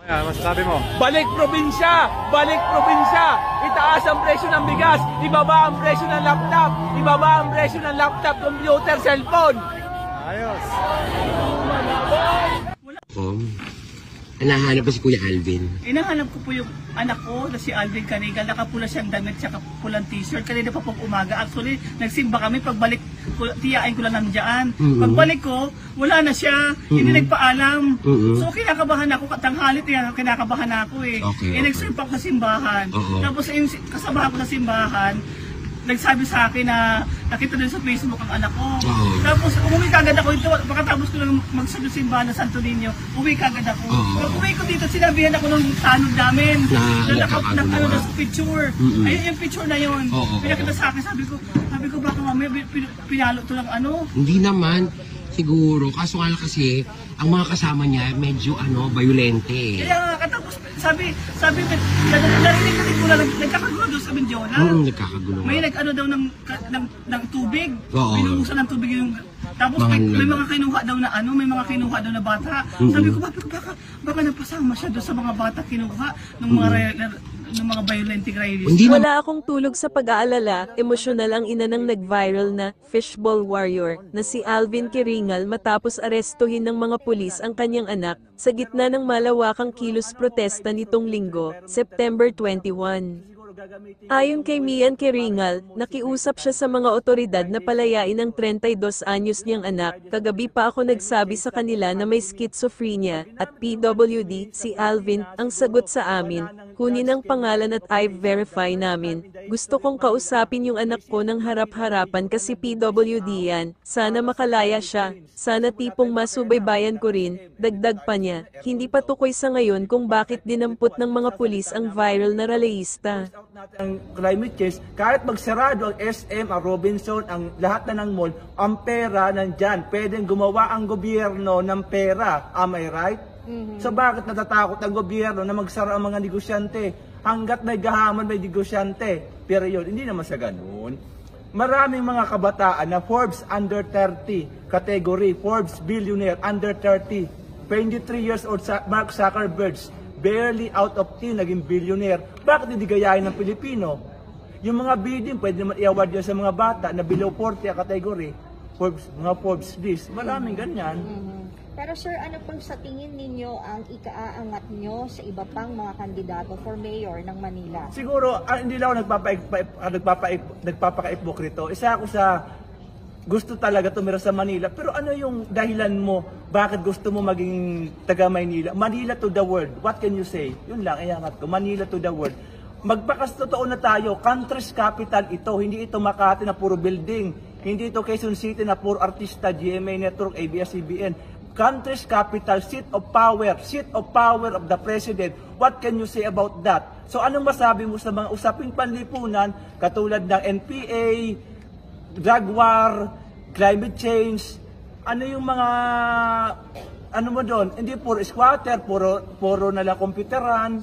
Ano masasabi mo? Balik probinsya! Balik probinsya! Itaas ang presyo ng bigas, ibaba ang presyo ng laptop, ibaba ang presyo ng laptop, computer, cellphone. Ayos. Nahanap pa si Kuya Alvin. Inahanap ko po yung anak ko na si Alvin Canigal. Nakapula siyang damit, saka pulang t-shirt. Kanina pa pong umaga. Actually, nagsimba kami. Pagbalik, tiyain ko lang nandiyan. Pagbalik ko, wala na siya. Hindi nagpaalam. So, kinakabahan ako. Tanghali, kinakabahan ako eh. Okay. Nagsimba ako sa simbahan. Tapos, yung kasama ko sa simbahan, nagsabi sa akin na nakita din sa Facebook ang anak ko. Tapos umuwi kagad ako ito, pagkatapos ko lang magsabi sa simbahan ng Santo Niño, umuwi kagad ako. Pag uwi ko dito, sinabihan ako ng tanod namin na nakano na sa picture. Ayun yung picture na yun. Pinakita sa akin, sabi ko baka mamaya pinalo to lang ano. Hindi naman, siguro. Kaso nga kasi, ang mga kasama niya medyo violente. Kaya nga, katapos sabi, narinig ko lang, nagkakagulo doon sa Mindiola. Nagkakagulo. May nag-ano daw ng tubig. Binuhusan ng tubig yung... Tapos may mga kinuha daw na may mga kinuha daw na bata. Sabi ko, baka napasama siya doon sa mga bata kinuha ng mga violent riders. Wala akong tulog sa pag-aalala, emosyonal ang ina ng nag-viral na fishball warrior na si Alvin Kiringal matapos arestuhin ng mga pulis ang kanyang anak sa gitna ng malawakang kilos protesta nitong linggo, September 21. Ayon kay Mian Kiringal, nakiusap siya sa mga otoridad na palayain ang 32 anyos niyang anak. Kagabi pa ako nagsabi sa kanila na may schizophrenia at PWD si Alvin. Ang sagot sa amin, kunin ang pangalan at i-verify namin. Gusto kong kausapin yung anak ko ng harap-harapan kasi PWD yan. Sana makalaya siya. Sana tipong masubaybayan ko rin. Dagdag pa niya, hindi pa tukoy sa ngayon kung bakit dinampot ng mga pulis ang viral na rallyista. Ang climate change, kahit magsarado ang SM, ang Robinson, ang lahat na ng mall, ang pera nandyan. Pwedeng gumawa ang gobyerno ng pera. Am I right? So bakit natatakot ang gobyerno na magsara ang mga negosyante? Hanggat may gahaman, may negosyante. Pero yun, hindi naman sa ganun. Maraming mga kabataan na Forbes under 30 category, Forbes billionaire under 30, 23 years old Mark Zuckerberg, barely out of 10 naging billionaire. Bakit hindi gayahin ng Pilipino? Yung mga bidding, pwede naman i-award yan sa mga bata na below 40 category. Forbes, mga Forbes list. Maraming ganyan. Pero sir, ano pang sa tingin ninyo ang ikaaangat nyo sa iba pang mga kandidato for mayor ng Manila? Siguro, hindi lang ako nagpapaka-ipokrito. Isa ako sa gusto talaga tumira sa Manila. Pero ano yung dahilan mo? Bakit gusto mo maging taga Maynila? Manila to the world. What can you say? Yun lang, iangat ko. Manila to the world. Magpakastotoo na tayo. Country's capital ito. Hindi ito Makati na puro building. Hindi ito Quezon City na puro artista, GMA Network, ABS-CBN. Country's capital, seat of power of the president. What can you say about that? So anong masabi mo sa mga usaping panlipunan katulad ng NPA, drug war, climate change, ano yung mga, ano mo doon? Hindi puro squatter, puro na lang computeran.